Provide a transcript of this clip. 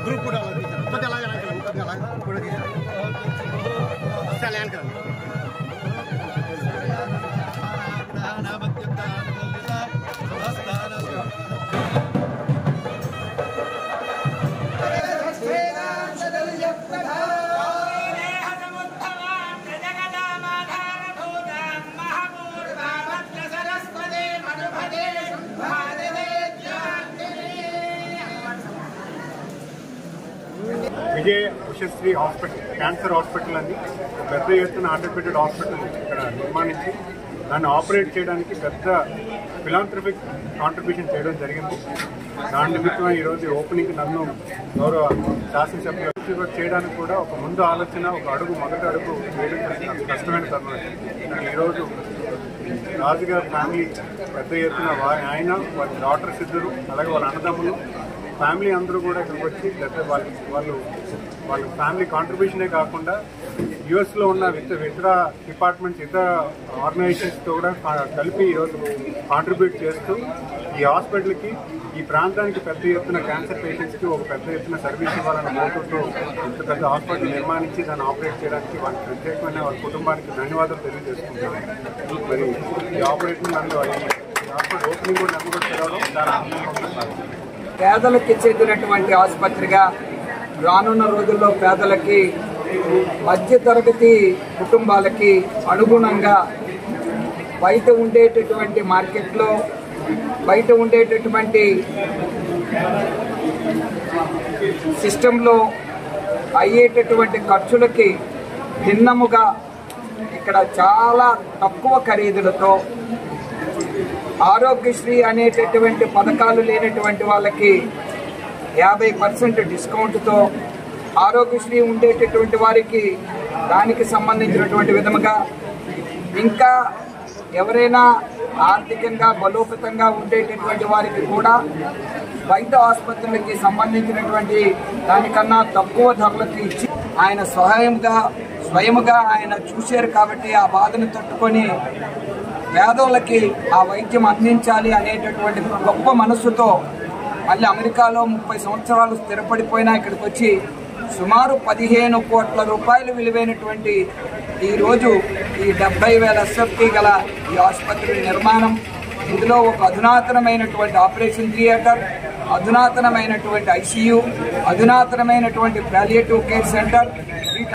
Group కూడా కొద్దిగా విజయ Ushasri hospital cancer hospital అని పెద్ద ఎత్తున ఆటోపేటెడ్ హాస్పిటల్ ఇక్కడ నిర్మాణించి దాన్ని ఆపరేట్ చేయడానికి పెద్ద ఫిలాంథ్రఫిక్ కాంట్రిబ్యూషన్ చేయడం జరిగింది. దాని నిమిత్తం ఈరోజు ఓపెనింగ్ నన్ను గౌరవ శాసనసభ్యులు చేయడానికి కూడా ఒక ముందు ఆలోచన, ఒక అడుగు మొదటి అడుగు వేయడం కష్టమైన తరుణం. ఈరోజు రాజుగారి ఫ్యామిలీ పెద్ద ఎత్తున ఆయన వాళ్ళ డాటర్స్ ఇద్దరు అలాగే వాళ్ళ అన్నదమ్ములు ఫ్యామిలీ అందరూ కూడా ఇక్కడికి వచ్చి లేకపోతే వాళ్ళ ఫ్యామిలీ కాంట్రిబ్యూషనే కాకుండా యుఎస్లో ఉన్న ఇతర డిపార్ట్మెంట్స్ ఇతర ఆర్గనైజేషన్స్తో కూడా కలిపి ఈరోజు కాంట్రిబ్యూట్ చేస్తూ ఈ హాస్పిటల్కి ఈ ప్రాంతానికి పెద్ద ఎత్తున క్యాన్సర్ పేషెంట్స్కి ఒక పెద్ద ఎత్తున సర్వీస్ ఇవ్వాలన్న మోటోతో ఇంత పెద్ద హాస్పిటల్ నిర్మాణించి దాన్ని ఆపరేట్ చేయడానికి వాళ్ళకి ప్రత్యేకమైన వాళ్ళ కుటుంబానికి ధన్యవాదాలు తెలియజేసుకుంటాను. మరి ఈ ఆపరేషన్ నన్ను హాస్పిటల్ ఓపెనింగ్ కూడా నన్ను కూడా తెరవడం చాలా ఆనందంగా ఉంది. పేదలకి చెందినటువంటి ఆసుపత్రిగా రానున్న రోజుల్లో పేదలకి మధ్యతరగతి కుటుంబాలకి అనుగుణంగా బయట ఉండేటటువంటి మార్కెట్లో బయట ఉండేటటువంటి సిస్టంలో అయ్యేటటువంటి ఖర్చులకి భిన్నముగా ఇక్కడ చాలా తక్కువ ఖరీదులతో ఆరోగ్యశ్రీ అనేటటువంటి పథకాలు లేనటువంటి వాళ్ళకి 50% డిస్కౌంట్తో, ఆరోగ్యశ్రీ ఉండేటటువంటి వారికి దానికి సంబంధించినటువంటి విధముగా, ఇంకా ఎవరైనా ఆర్థికంగా బలోపేతంగా ఉండేటటువంటి వారికి కూడా బయట ఆసుపత్రులకి సంబంధించినటువంటి దానికన్నా తక్కువ ధరలకు ఇచ్చి ఆయన స్వయముగా ఆయన చూశారు కాబట్టి ఆ బాధను తట్టుకొని పేదోళ్ళకి ఆ వైద్యం అందించాలి అనేటటువంటి గొప్ప మనస్సుతో మళ్ళీ అమెరికాలో 30 సంవత్సరాలు స్థిరపడిపోయినా ఇక్కడికి వచ్చి సుమారు 15 కోట్ల రూపాయలు విలువైనటువంటి ఈరోజు ఈ 70,000 SFT గల ఈ ఆసుపత్రి నిర్మాణం, ఇందులో ఒక అధునాతనమైనటువంటి ఆపరేషన్ థియేటర్, అధునాతనమైనటువంటి ICU, అధునాతనమైనటువంటి పాలియేటివ్ కేర్ సెంటర్